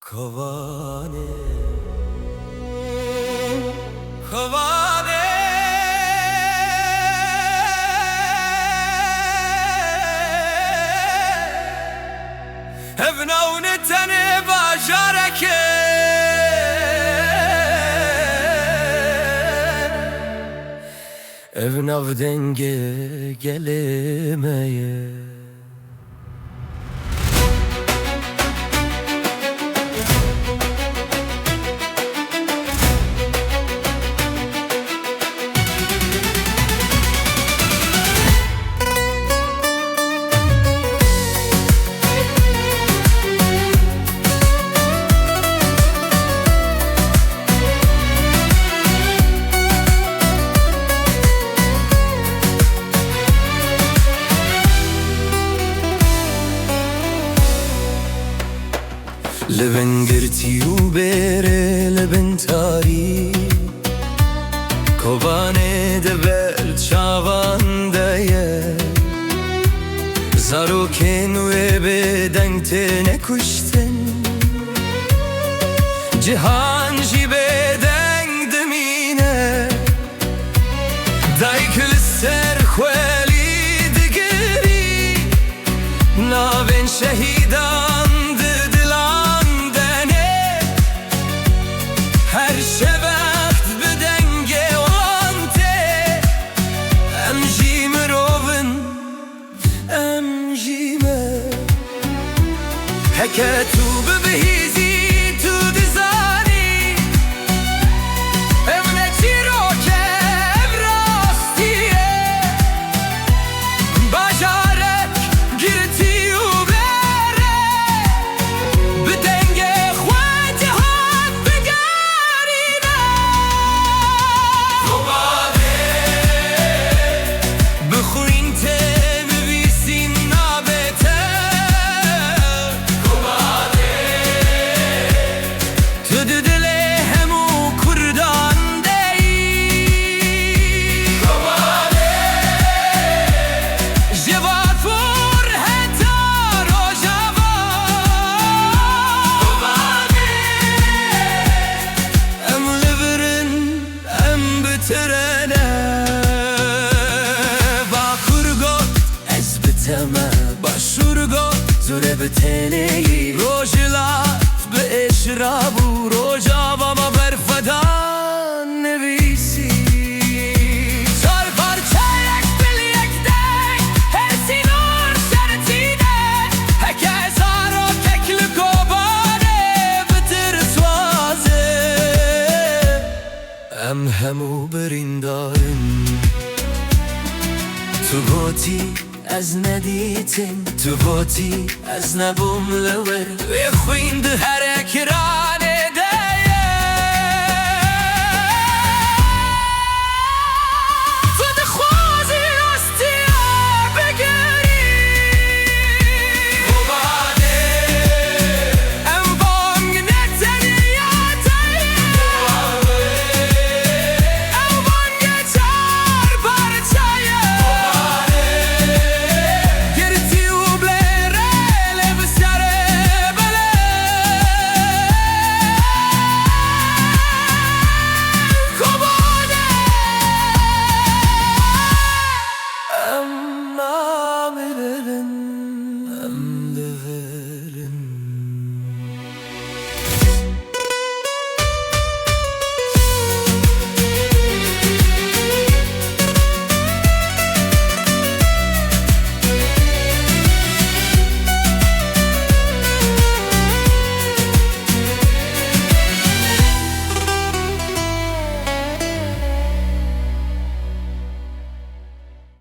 Kovane, kovane, evnaune tane bajareke, evnav denge gelemeye. لبن گرتی و بره لبن تاری کوانه دبل çavandaye زاروکن و بدنگ تنه کشتن جهان جی بدنگ دمینه دایکل سر خولی دگری ناوین شهیدان her şevaht bedenge ante emjime roven emjime heketu behizi tu dizani evne tiroke evrastiye bajarek girti ubere bedenge باشورگو زوره به تنهی روژلات به اشرابو روژا و ما برفدان نویسی سال پارچه یک بل یک دنگ هر سینور شرطینه هکه هزارو ککل گوبانه بتر سوازه ام همو بریندارن تو گوتی از ندیتن تو بوتی از نبوم لور